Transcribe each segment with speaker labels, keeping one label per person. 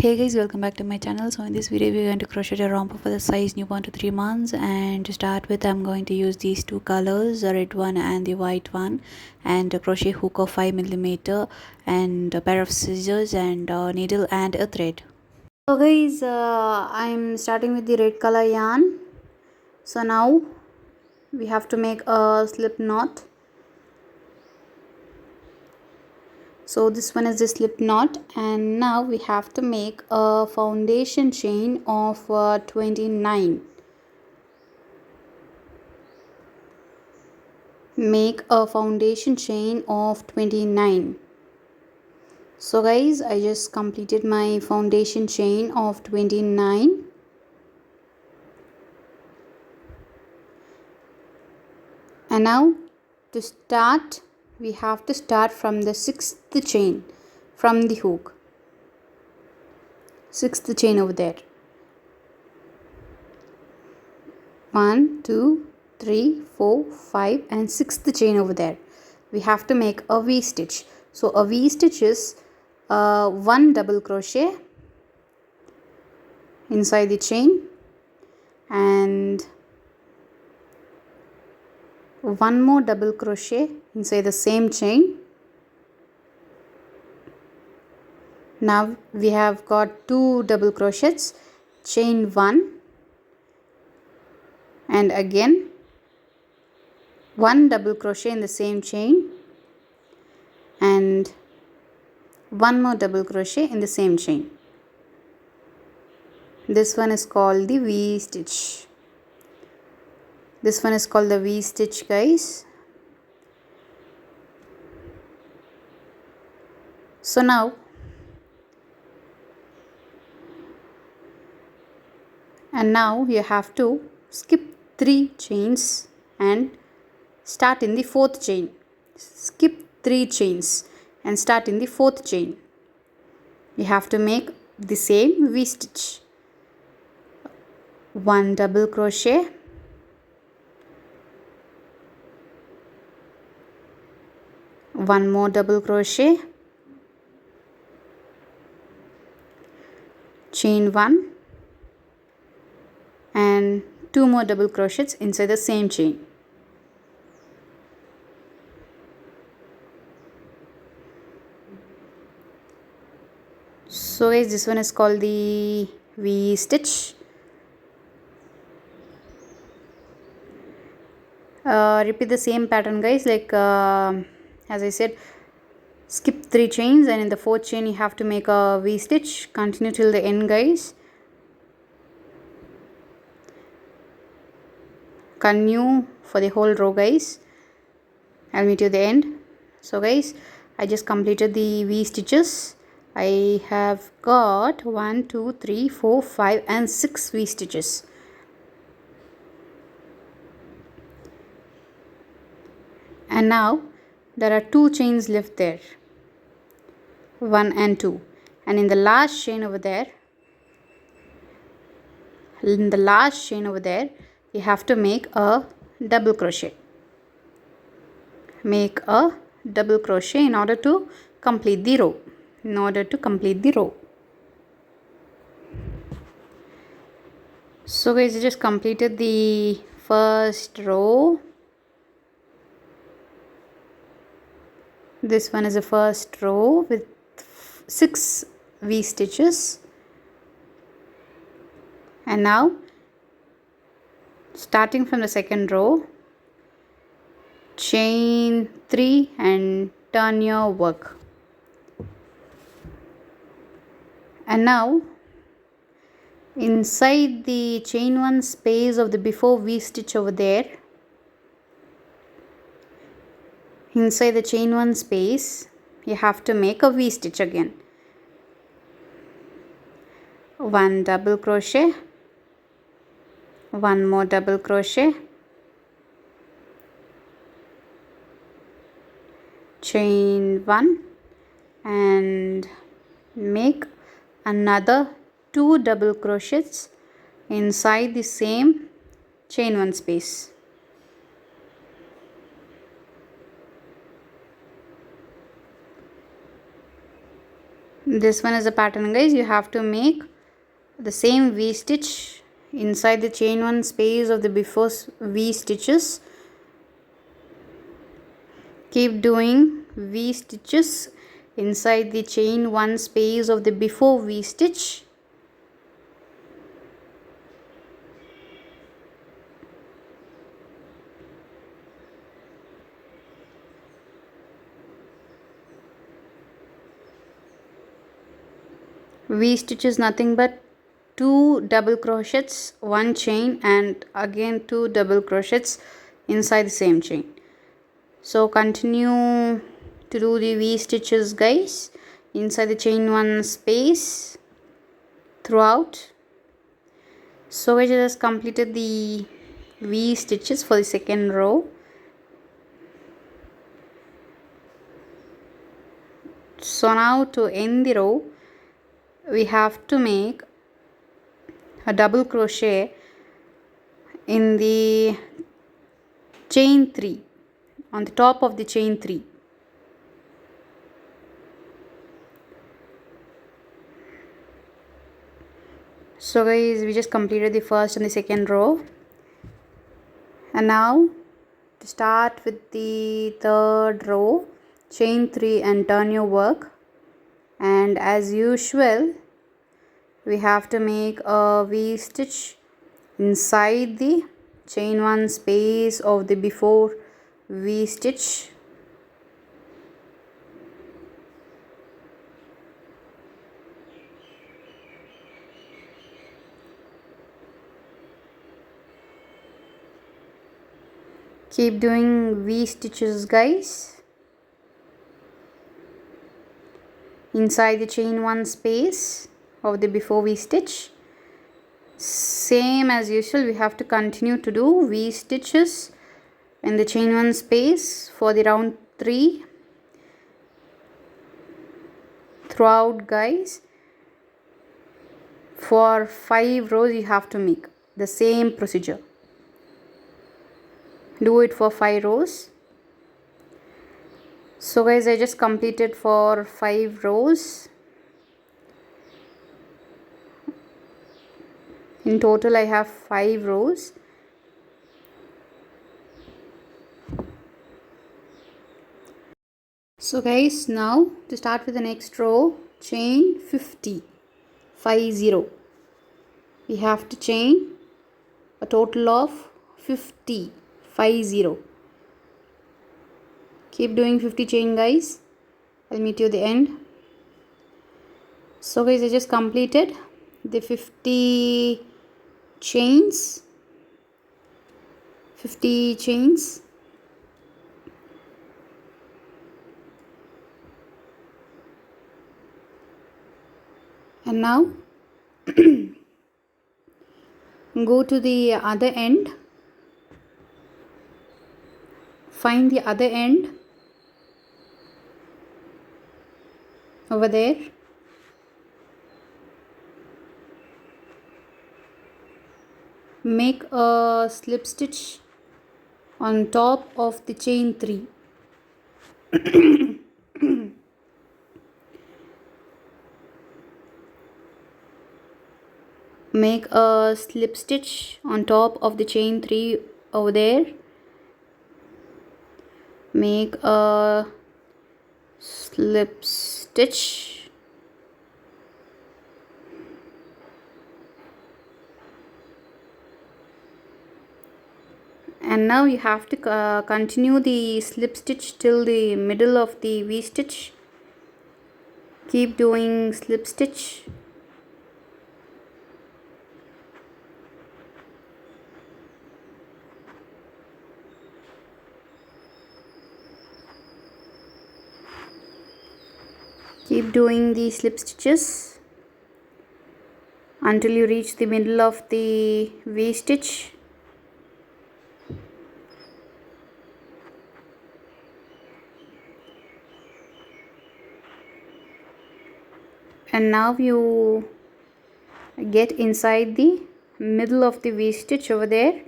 Speaker 1: Hey guys, welcome back to my channel. So in this video we're going to crochet a romper for the size newborn to 3 months, and to start with I'm going to use these two colors, the red one and the white one, and a crochet hook of 5mm and a pair of scissors and a needle and a thread. So guys, I'm starting with the red color yarn. So now we have to make a slip knot. So this one is the slip knot, and now we have to make a foundation chain of 29. Make a foundation chain of 29. So guys, I just completed my foundation chain of 29. And now to start, we have to start from the 6th chain from the hook. 6th chain over there. 1, 2, 3, 4, 5 and 6th chain over there. We have to make a V stitch. So a V stitch is 1 double crochet inside the chain and 1 more double crochet inside the same chain. Now we have got 2 double crochets, chain 1 and again 1 double crochet in the same chain and 1 more double crochet in the same chain. This one is called the V stitch. This one is called the V stitch, guys. So now you have to skip 3 chains and start in the 4th chain. Skip 3 chains and start in the 4th chain. You have to make the same V stitch. 1 double crochet, one more double crochet, chain 1 and 2 more double crochets inside the same chain. So guys, this one is called the V stitch. Repeat the same pattern, guys, like as I said, skip 3 chains and in the 4th chain you have to make a V stitch. Continue till the end, guys. Continue for the whole row, guys. I'll meet you at the end. So guys, I just completed the V stitches. I have got 1, 2, 3, 4, 5 and 6 V stitches. And now there are 2 chains left there, 1 and 2, and in the last chain over there, you have to make a double crochet. Make a double crochet in order to complete the row. So guys, I just completed the first row. This one is the first row with 6 V stitches. And now starting from the second row, chain 3 and turn your work. And now inside the chain 1 space of the before V stitch over there, inside the chain 1 space you have to make a V stitch again. 1 double crochet, 1 more double crochet, chain 1 and make another 2 double crochets inside the same chain 1 space. This one is a pattern, guys. You have to make the same V stitch inside the chain 1 space of the before V stitches. Keep doing V stitches inside the chain 1 space of the before V stitch. V stitch is nothing but 2 double crochets, 1 chain, and again 2 double crochets inside the same chain. So continue to do the V stitches, guys, inside the chain 1 space throughout. So I just completed the V stitches for the second row. So now to end the row, we have to make a double crochet in the chain 3, on the top of the chain 3. So guys, we just completed the first and the second row, and now to start with the third row, chain 3 and turn your work. And as usual, we have to make a V stitch inside the chain 1 space of the before V stitch. Keep doing V stitches, guys, inside the chain 1 space of the before V stitch. Same as usual, we have to continue to do V stitches in the chain 1 space for the round 3 throughout, guys. For 5 rows you have to make the same procedure. Do it for 5 rows. So guys, I just completed for 5 rows. In total I have 5 rows. So guys, now to start with the next row, chain 50, we have to chain a total of 50. Keep doing 50 chain, guys. I'll meet you at the end. So guys, I just completed the 50 chains. And now go to the other end. Find the other end over there. Make a slip stitch on top of the chain 3. Make a slip stitch on top of the chain 3 over there. Make a slip stitch and now you have to continue the slip stitch till the middle of the V stitch. Keep doing slip stitch. Keep doing the slip stitches until you reach the middle of the V stitch. And now you get inside the middle of the V stitch over there.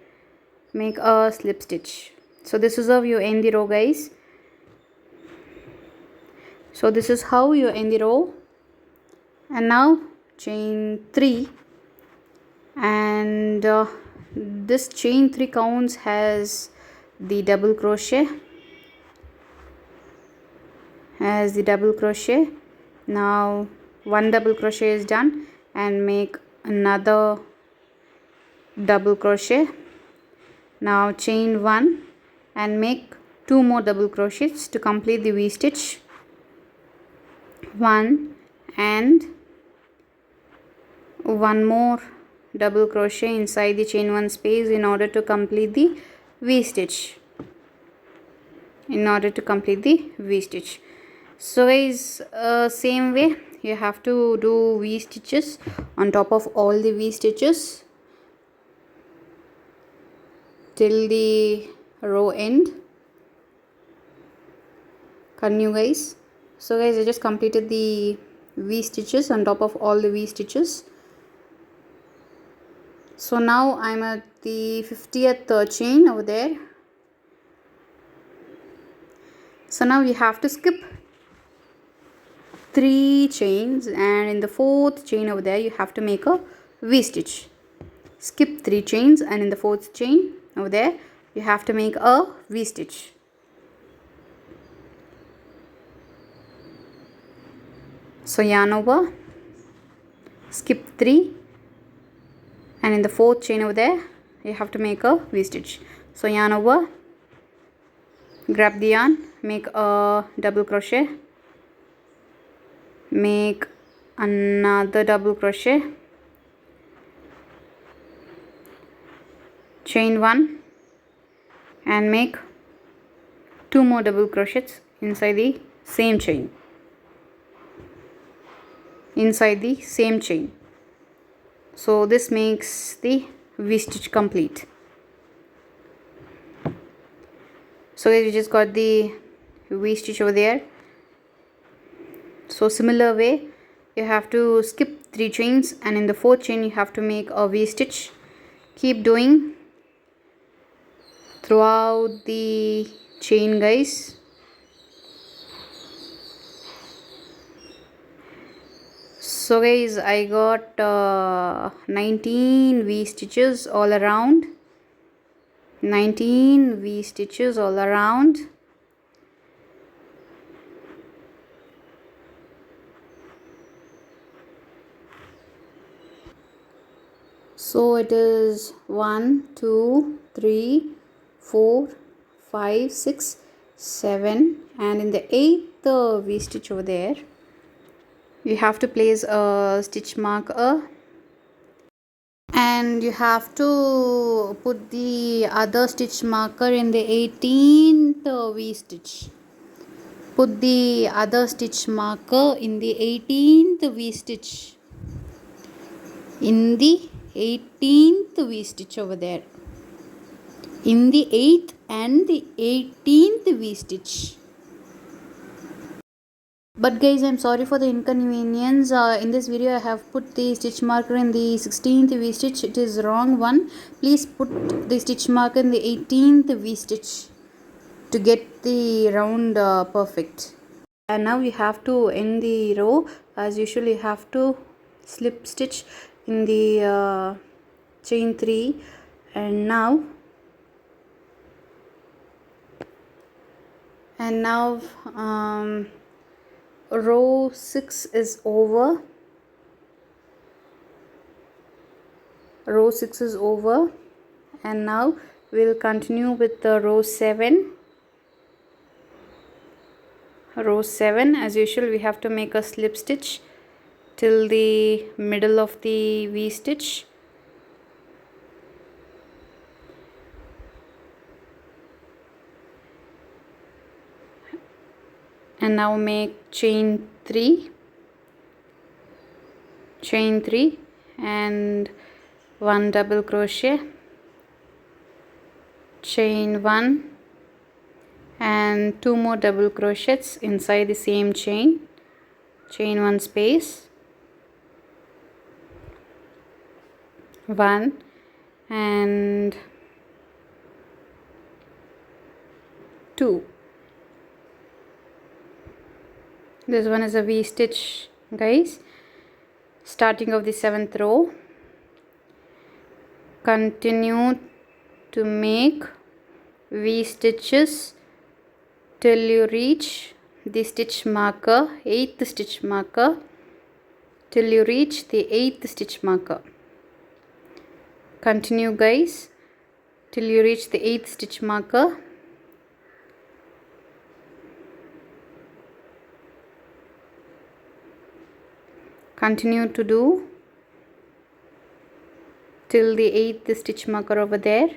Speaker 1: Make a slip stitch. So this is how you end the row, guys. So this is how you end the row. and now chain 3, and this chain 3 counts has the double crochet, now one double crochet is done, and make another double crochet. Now chain 1 and make 2 more double crochets to complete the V stitch. 1 and 1 more double crochet inside the chain 1 space in order to complete the V stitch. So guys, same way you have to do V stitches on top of all the V stitches till the row end. Continue guys. So guys, I just completed the V stitches on top of all the V stitches. So now I'm at the 50th chain over there. So now you have to skip 3 chains, and in the 4th chain over there you have to make a V stitch. Skip 3 chains, and in the 4th chain over there you have to make a V stitch. So yarn over, skip 3, and in the 4th chain over there you have to make a V stitch. So yarn over, grab the yarn, make a double crochet, make another double crochet, chain 1 and make 2 more double crochets inside the same chain. So this makes the V stitch complete. So guys, we just got the V stitch over there. So similar way you have to skip 3 chains, and in the 4th chain you have to make a V stitch. Keep doing throughout the chain guys. So guys, I got 19 V stitches all around. So it is 1, 2, 3, 4, 5, 6, 7, and in the 8th V stitch over there you have to place a stitch marker, and you have to put the other stitch marker in the 18th V stitch. Put the other stitch marker in the 18th V stitch. In the 18th V stitch over there. In the 8th and the 18th V stitch. But guys, I'm sorry for the inconvenience. In this video I have put the stitch marker in the 16th V stitch. It is wrong one. Please put the stitch marker in the 18th V stitch to get the round perfect. And now you have to end the row. As usual, you have to slip stitch in the chain 3, and now row 6 is over. And now we'll continue with the row 7. As usual, we have to make a slip stitch till the middle of the V stitch. And now make chain 3 and 1 double crochet, chain 1 and 2 more double crochets inside the same chain 1 space, 1 and 2. This one is a V stitch guys. starting of the 7th row, continue to make V stitches till you reach the stitch marker, 8th stitch marker, till you reach the 8th stitch marker. Continue guys till you reach the 8th stitch marker. Continue to do till the 8th stitch marker over there.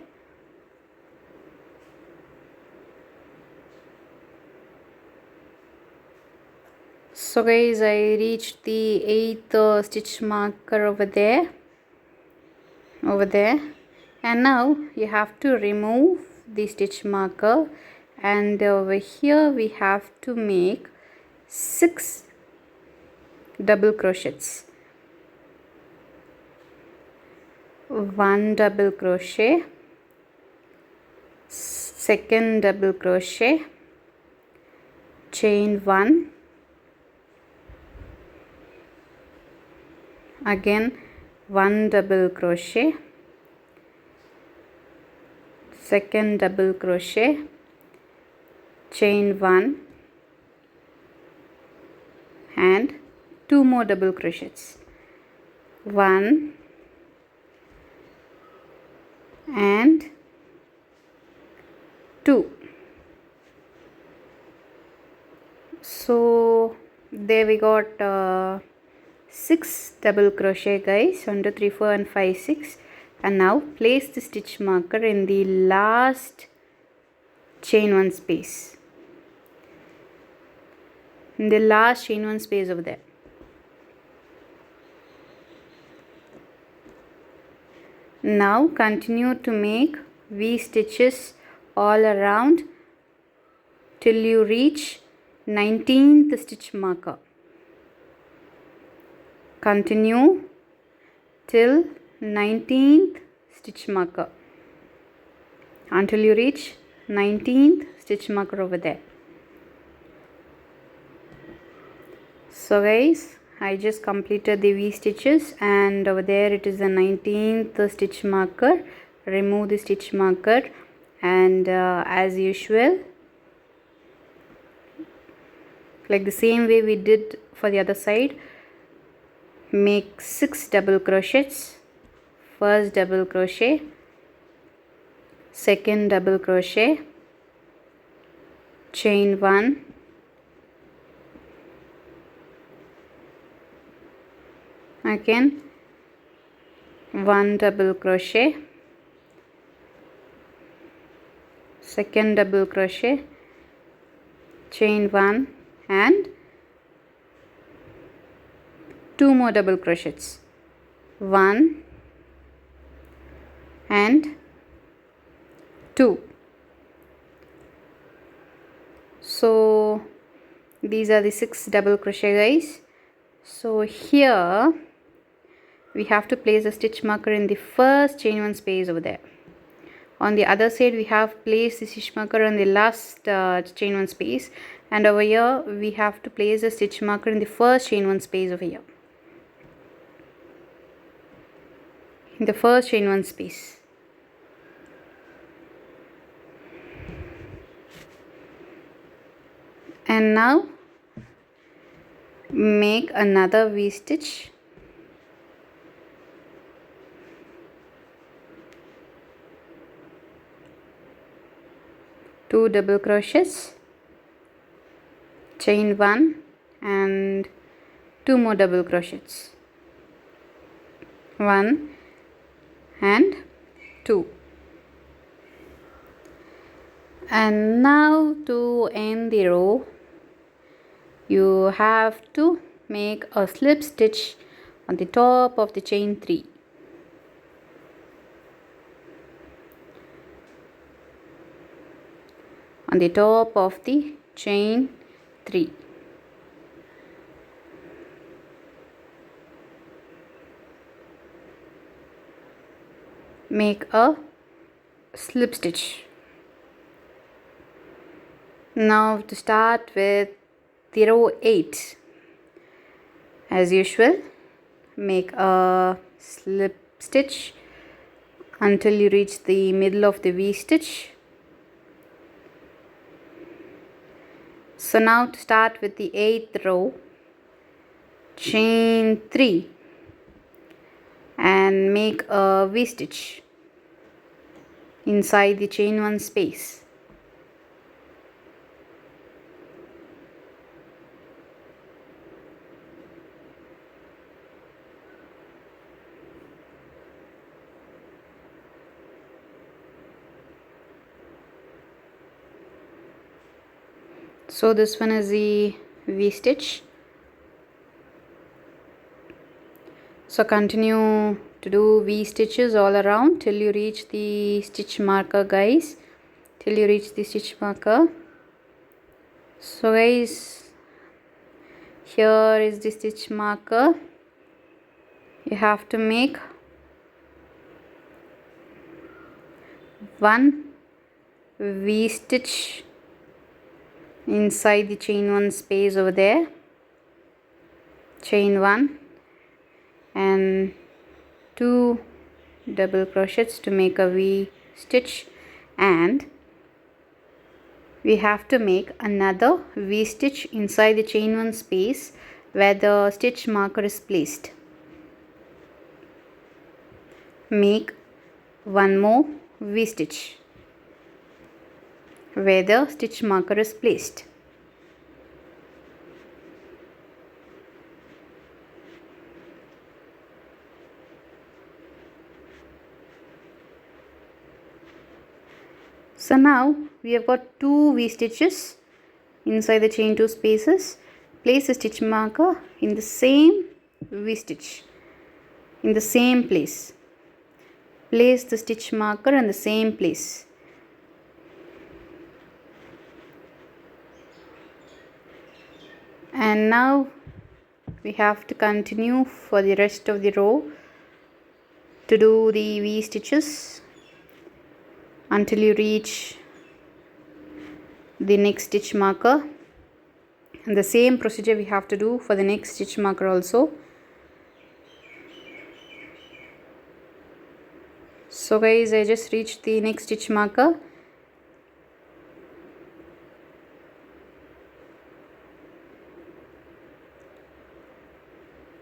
Speaker 1: So guys, I reached the 8th stitch marker over there, and now you have to remove the stitch marker, and over here we have to make 6 double crochets. 1 double crochet, 2nd double crochet, chain 1, again 1 double crochet, 2nd double crochet, chain 1, and 2 more double crochets, 1 and 2. So there we got 6 double crochet guys, 1 2 3 4 and 5 6, and now place the stitch marker in the last chain 1 space, in the last chain 1 space over there. Now continue to make V stitches all around till you reach 19th stitch marker. Continue till 19th stitch marker until you reach 19th stitch marker over there. So guys, I just completed the V stitches, and over there it is the 19th stitch marker. Remove the stitch marker, and as usual, like the same way we did for the other side, make 6 double crochets. 1st double crochet, 2nd double crochet, chain 1, again 1 double crochet, 2nd double crochet, chain 1, and 2 more double crochets, 1 and 2. So these are the 6 double crochet guys. So here we have to place a stitch marker in the first chain 1 space over there. On the other side we have placed the stitch marker on the last chain 1 space, and over here we have to place a stitch marker in the first chain 1 space over here, in the first chain 1 space. And now make another V stitch, two double crochets, chain 1, and 2 more double crochets, 1 and 2. And now to end the row, you have to make a slip stitch on the top of the chain 3. On the top of the chain 3. Make a slip stitch. Now to start with the row 8. As usual, make a slip stitch until you reach the middle of the V stitch. So now to start with the 8th row, chain 3 and make a V stitch inside the chain 1 space. So this one is the V stitch. So continue to do V stitches all around till you reach the stitch marker, guys, till you reach the stitch marker. So guys, here is the stitch marker. You have to make one V stitch inside the chain 1 space over there, chain 1, and 2 double crochets to make a V stitch, and we have to make another V stitch inside the chain 1 space where the stitch marker is placed. Make one more V stitch where the stitch marker is placed. So now we have got 2 V stitches inside the chain 2 spaces. Place the stitch marker in the same V stitch in the same place. Place the stitch marker in the same place. And now we have to continue for the rest of the row to do the V stitches until you reach the next stitch marker, and the same procedure we have to do for the next stitch marker also. So guys, I just reached the next stitch marker.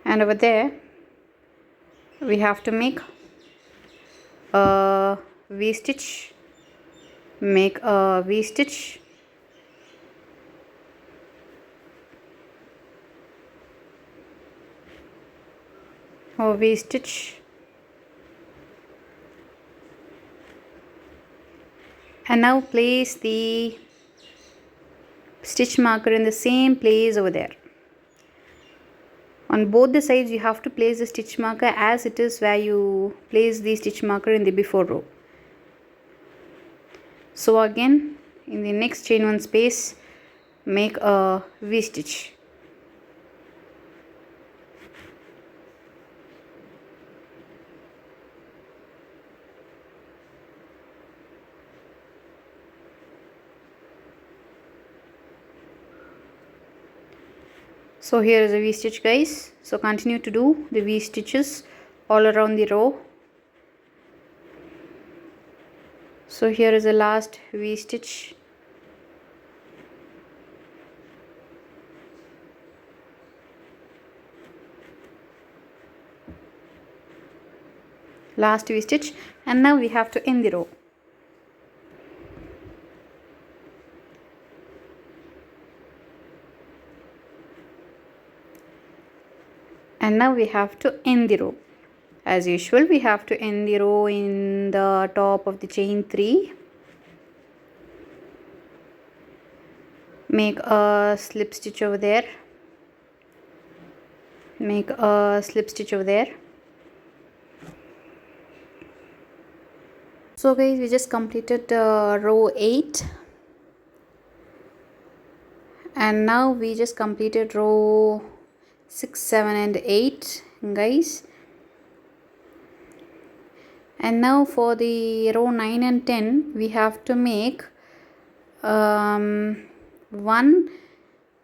Speaker 1: And over there we have to make a V stitch, make a V stitch, or V stitch, and now place the stitch marker in the same place over there. On both the sides you have to place the stitch marker as it is where you place the stitch marker in the before row. So again in the next chain 1 space make a V stitch. So here is a V stitch, guys. So continue to do the V stitches all around the row. So here is the last V stitch. Last V stitch, and now we have to end the row. And now we have to end the row. As usual, we have to end the row in the top of the chain 3. Make a slip stitch over there. Make a slip stitch over there. So guys, we just completed row 8. And now we just completed row 6, 7 and 8, guys. And now for the row 9 and 10 we have to make 1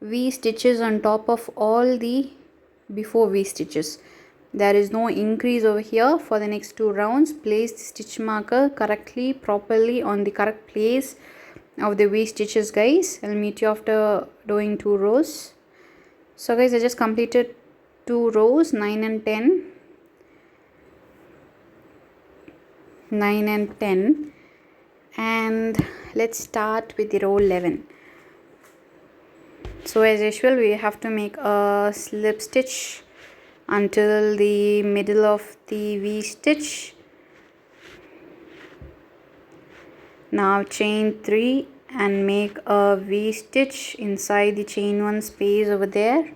Speaker 1: V stitches on top of all the before V stitches. There is no increase over here. For the next 2 rounds, place the stitch marker correctly, properly on the correct place of the V stitches, guys. I'll meet you after doing 2 rows. So guys, I just completed 2 rows, 9 and 10. 9 and 10, and let's start with the row 11. So as usual, we have to make a slip stitch until the middle of the V stitch. Now chain 3 and make a V stitch inside the chain 1 space over there.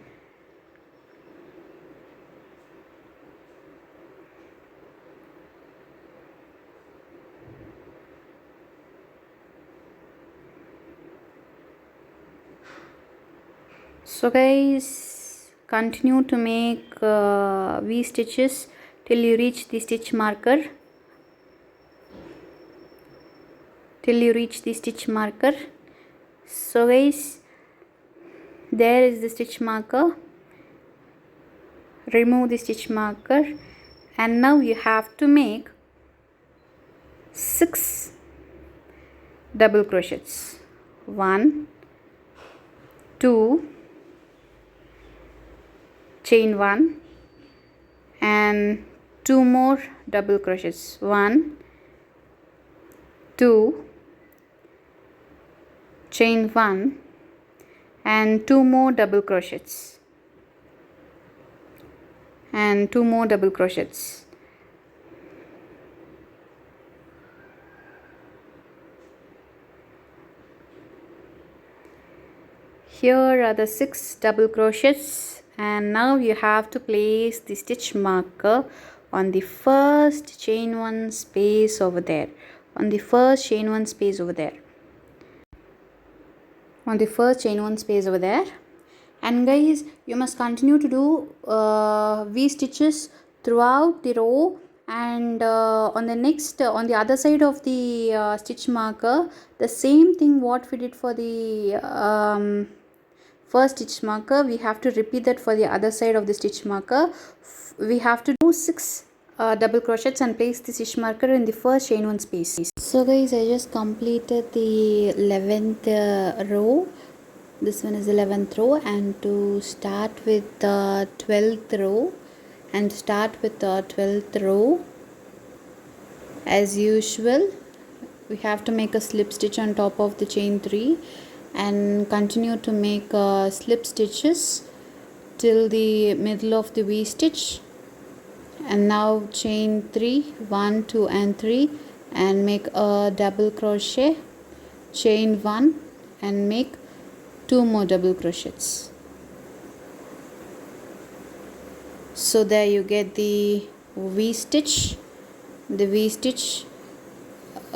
Speaker 1: So guys, continue to make V stitches till you reach the stitch marker. So guys, there is the stitch marker. Remove the stitch marker, and now you have to make 6 double crochets. 1, 2, chain 1, and 2 more double crochets. 1, 2, chain 1, and 2 more double crochets, and 2 more double crochets. Here are the 6 double crochets, and now you have to place the stitch marker on the first chain 1 space over there. On the first chain 1 space over there. And guys, you must continue to do V stitches throughout the row, and on the other side of the stitch marker, the same thing what we did for the first stitch marker, we have to repeat that for the other side of the stitch marker. We have to do 6 double crochets and place the stitch marker in the first chain 1 space. So guys, I just completed the 11th row. This one is 11th row, and to start with the 12th row, as usual, we have to make a slip stitch on top of the chain 3 and continue to make slip stitches till the middle of the V stitch. And now chain 3, 1, 2 and 3, and make a double crochet, chain 1 and make 2 more double crochets. So there you get the V stitch.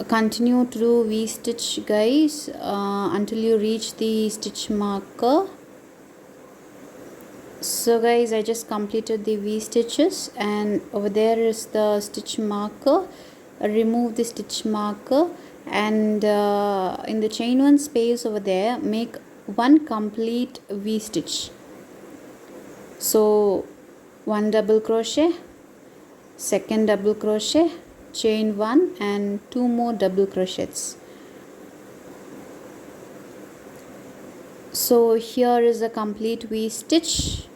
Speaker 1: Continue to do V stitch, guys, until you reach the stitch marker. So guys, I just completed the V stitches, and over there is the stitch marker. Remove the stitch marker, and in the chain 1 space over there, make 1 complete V stitch. So 1 double crochet, second double crochet, chain 1 and 2 more double crochets. So here is a complete V stitch,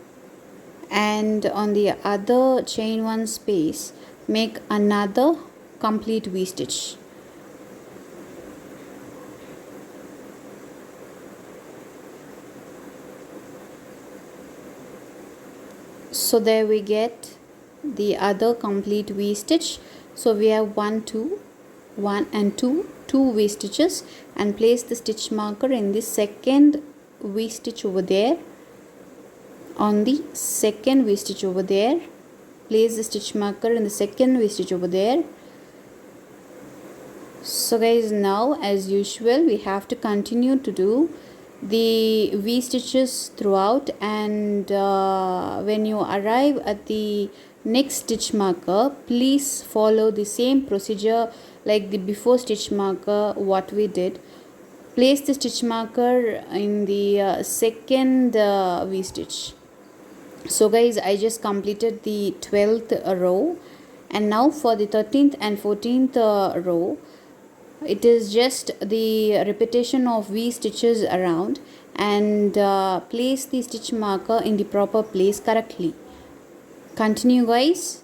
Speaker 1: and on the other chain 1 space make another complete V stitch. So there we get the other complete V stitch. So we have 1 and 2 V stitches, and place the stitch marker in the second V stitch over there. On the second V stitch over there, place the stitch marker in the second V stitch over there. So guys, now as usual, we have to continue to do the V stitches throughout, and when you arrive at the next stitch marker, please follow the same procedure like the before stitch marker what we did. Place the stitch marker in the second V stitch. So guys, I just completed the 12th row, and now for the 13th and 14th row, it is just the repetition of V stitches around, and place the stitch marker in the proper place correctly. Continue guys.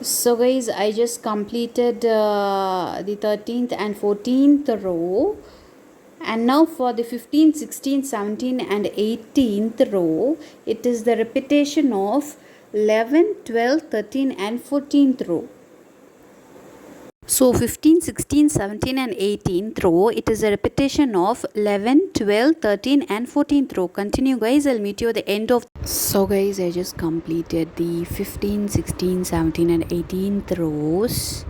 Speaker 1: So guys, I just completed the 13th and 14th row, and now for the 15th, 16th, 17th and 18th row, it is the repetition of 11th, 12th, 13th and 14th row. So 15, 16, 17 and 18th row, it is a repetition of 11, 12, 13 and 14th row. Continue guys, I'll meet you at the end of. So guys, I just completed the 15, 16, 17 and 18th rows.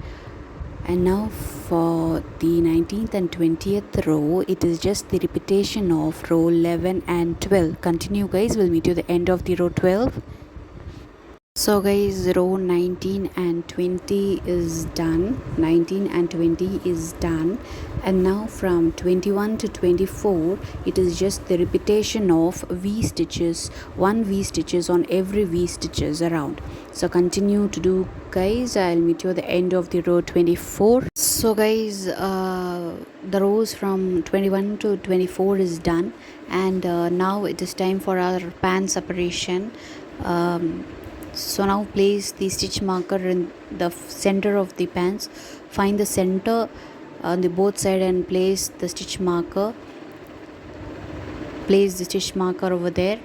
Speaker 1: And now for the 19th and 20th row, it is just the repetition of row 11 and 12. Continue guys, we'll meet you at the end of the row 12. So guys, row 19 and 20 is done. 19 and 20 is done, and now from 21 to 24, it is just the repetition of V stitches, one V stitches on every V stitches around. So continue to do guys, I'll meet you at the end of the row 24. So guys, the rows from 21 to 24 is done, and now it is time for our pant separation. So now place the stitch marker in the center of the pants. Find the center on the both side and place the stitch marker. Place the stitch marker over there.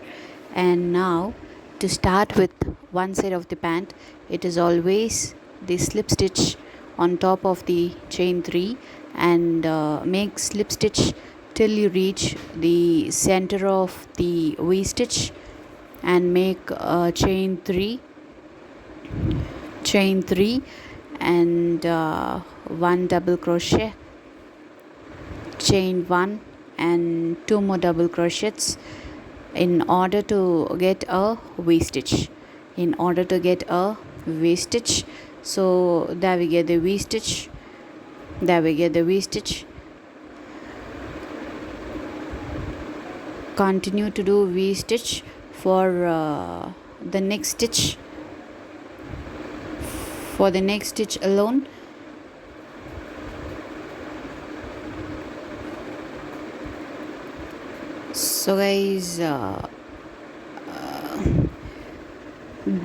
Speaker 1: And now to start with one side of the pant, it is always the slip stitch on top of the chain 3, and make slip stitch till you reach the center of the V stitch, and make chain 3 and 1 double crochet, chain 1 and 2 more double crochets in order to get a V stitch. So there we get the V stitch. Continue to do V stitch for the next stitch. Alone. So guys,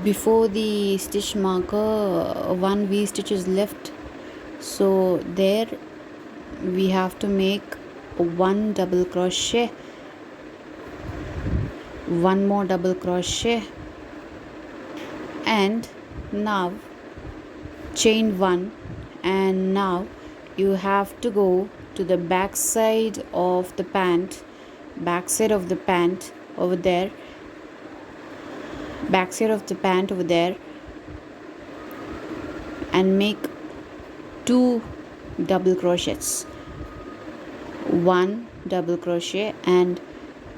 Speaker 1: before the stitch marker, one V stitch is left, so there we have to make 1 double crochet, 1 more double crochet, and now chain 1, and now you have to go to the back side of the pant over there, and make 2 double crochets, 1 double crochet and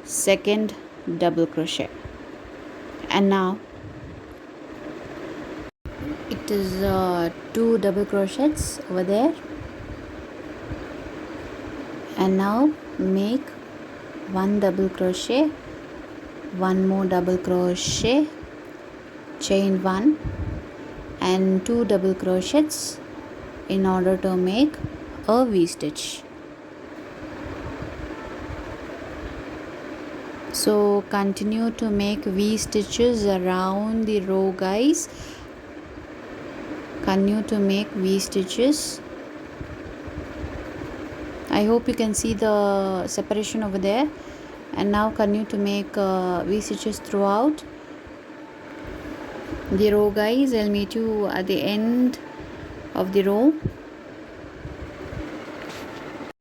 Speaker 1: second double crochet. And now it is 2 double crochets over there, and now make 1 double crochet, 1 more double crochet, chain 1 and 2 double crochets in order to make a V stitch. So continue to make V stitches around the row guys. Continue to make V stitches. I hope you can see the separation over there. And now continue to make V stitches throughout the row guys. I'll meet you at the end of the row.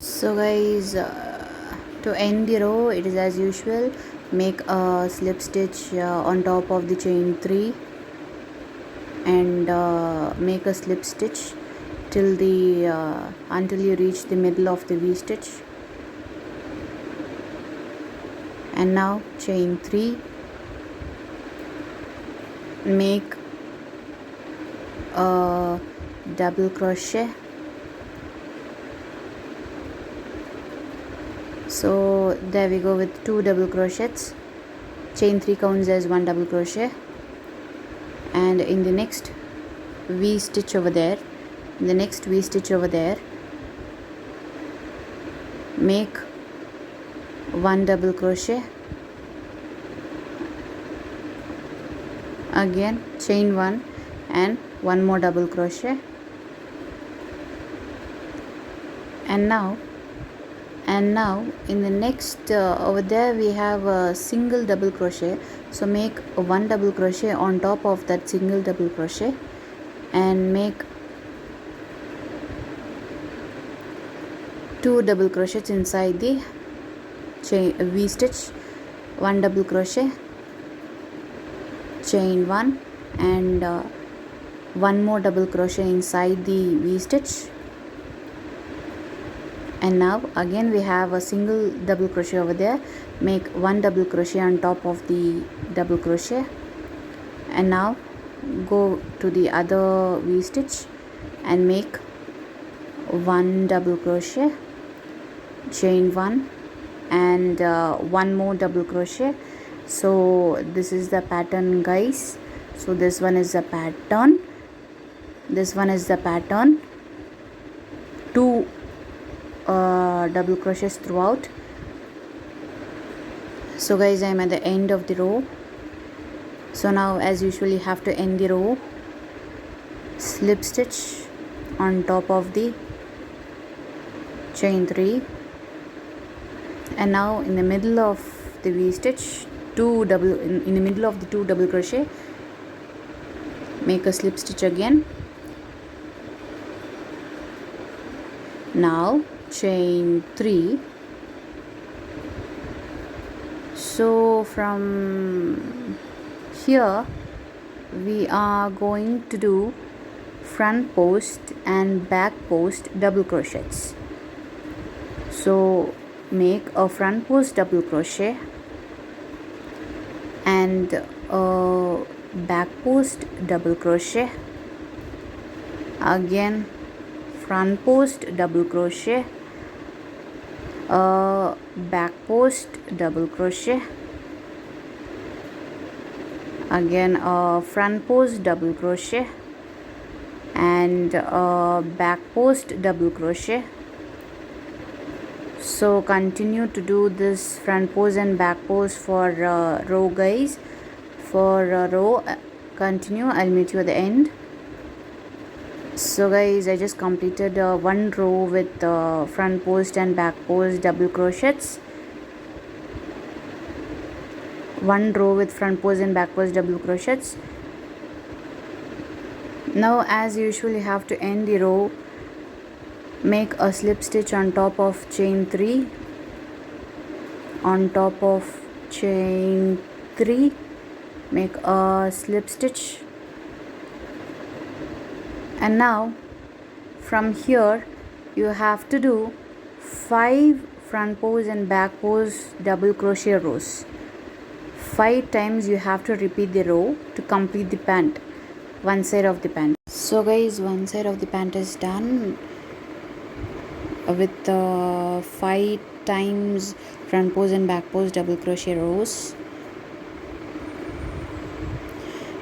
Speaker 1: So guys, to end the row, it is as usual, make a slip stitch on top of the chain 3 and make a slip stitch till the until you reach the middle of the V stitch. And now chain 3, make a double crochet, So there we go with 2 double crochets. Chain 3 counts as 1 double crochet, and in the next V stitch over there, make 1 double crochet, again chain 1 and 1 more double crochet, and now in the next over there we have a single double crochet, so make 1 double crochet on top of that single double crochet and make 2 double crochets inside the V stitch, 1 double crochet, chain 1 and 1 more double crochet inside the V stitch, and now again we have a single double crochet over there, make 1 double crochet on top of the double crochet, and now go to the other V stitch and make 1 double crochet, chain 1 and 1 more double crochet. So this is the pattern, guys. So this one is the pattern, 2 double crochets throughout. So guys, I am at the end of the row. So now as usual you have to end the row, slip stitch on top of the chain 3, and now in the middle of the V stitch, in the middle of the 2 double crochet, make a slip stitch again. Now chain 3. So from here we are going to do front post and back post double crochets. So make a front post double crochet and a back post double crochet, again front post double crochet, a back post double crochet, again a front post double crochet and a back post double crochet. So continue to do this front post and back post for row, guys. For row, continue. I'll meet you at the end. So guys, I just completed 1 row with front post and back post double crochets. 1 row with front post and back post double crochets. Now as usual you have to end the row, make a slip stitch on top of chain 3, on top of chain 3 make a slip stitch, and now from here you have to do 5 front post and back post double crochet rows. 5 times you have to repeat the row to complete the pant, one side of the pant. So guys, one side of the pant is done with 5 times front post and back post double crochet rows.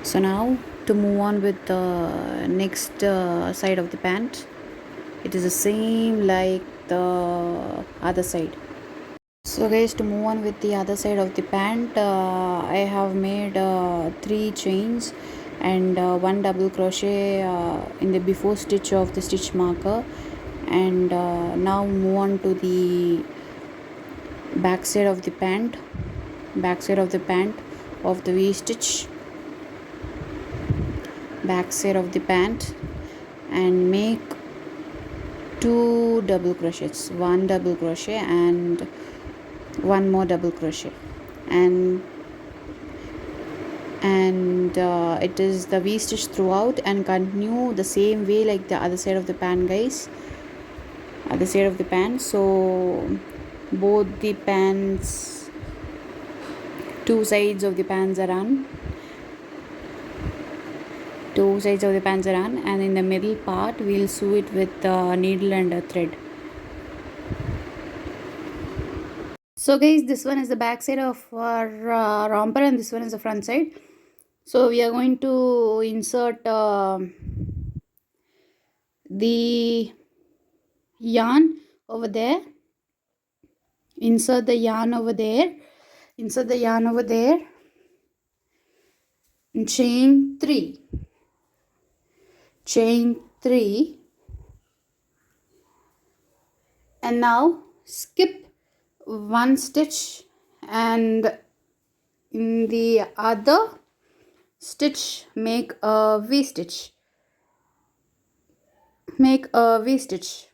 Speaker 1: So now to move on with the next side of the pant, it is the same like the other side. So guys, to move on with the other side of the pant, I have made 3 chains and 1 double crochet in the before stitch of the stitch marker, and now move on to the back side of the pant, of the V stitch, back side of the pant, and make 2 double crochets, 1 double crochet and 1 more double crochet, and it is the V stitch throughout, and continue the same way like the other side of the pant, guys, other side of the pant. So both the pants, 2 sides of the pants are on, and in the middle part we'll sew it with needle and a thread. So guys, this one is the back side of our romper and this one is the front side. So we are going to insert the yarn over there. Insert the yarn over there. Insert the yarn over there. And chain 3. Chain 3. And now skip one stitch and in the other stitch make a V stitch. Make a V stitch.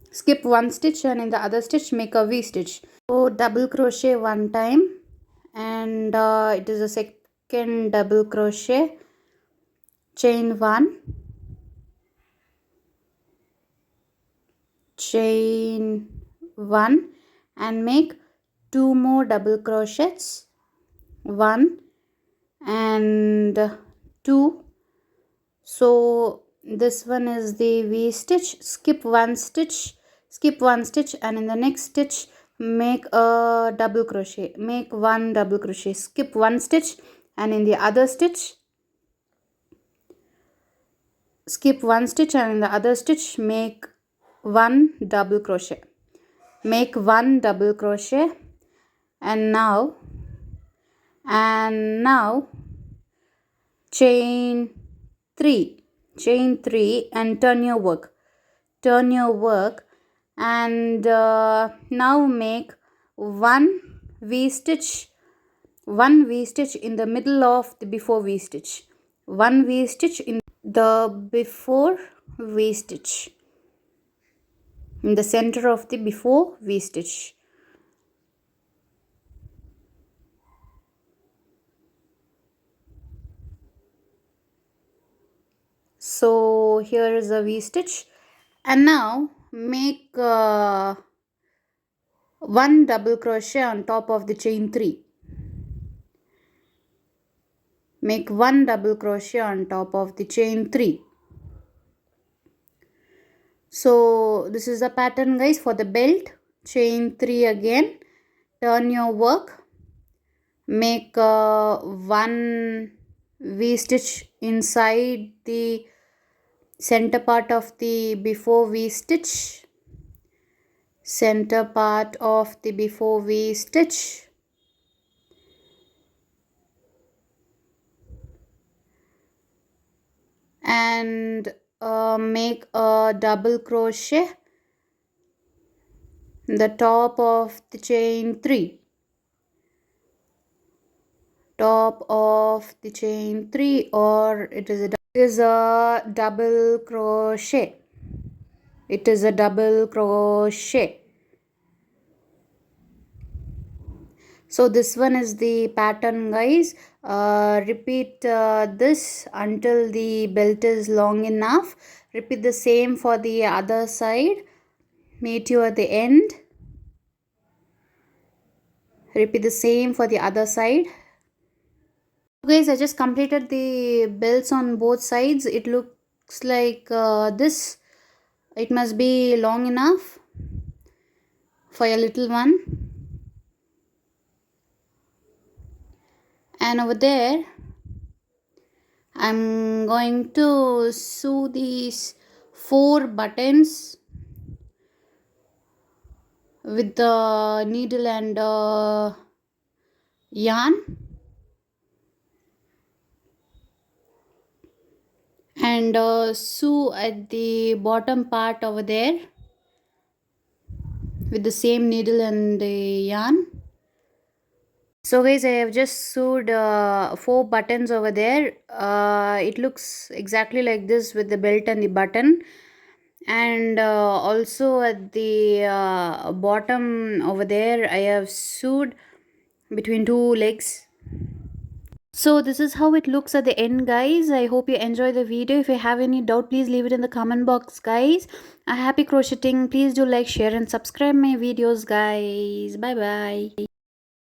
Speaker 1: Skip one stitch and in the other stitch make a V stitch. So double crochet one time and it is a second double crochet, chain 1, chain 1 and make 2 more double crochets, 1 and 2. So this one is the V stitch. Skip one stitch and in the next stitch make a double crochet, make 1 double crochet, skip one stitch and in the other stitch skip one stitch and in the other stitch make 1 double crochet, make 1 double crochet and now chain 3 and turn your work and now make 1 V stitch in the middle of the before V stitch, 1 V stitch in the before V stitch, in the center of the before V stitch. So here is a V stitch and now make 1 double crochet on top of the chain 3. Make 1 double crochet on top of the chain 3. So this is the pattern guys for the belt. Chain 3 again, turn your work, make 1 V stitch inside the center part of the before V stitch, center part of the before V stitch, and make a double crochet in the top of the chain 3, top of the chain 3, or it is a double crochet. It is a double crochet. So this one is the pattern guys. Repeat this until the belt is long enough. Repeat the same for the other side. Meet you at the end. Repeat the same for the other side. Guys, I just completed the belts on both sides. It looks like this. It must be long enough for a little one. And over there I'm going to sew these 4 buttons with the needle and yarn, and sew at the bottom part over there with the same needle and yarn. So guys, I have just sewed 4 buttons over there. It looks exactly like this with the belt and the button, and also at the bottom over there I have sewed between 2 legs. So this is how it looks at the end guys. I hope you enjoy the video. If you have any doubt, please leave it in the comment box guys. A happy crocheting. Please do like, share and subscribe my videos guys. Bye bye.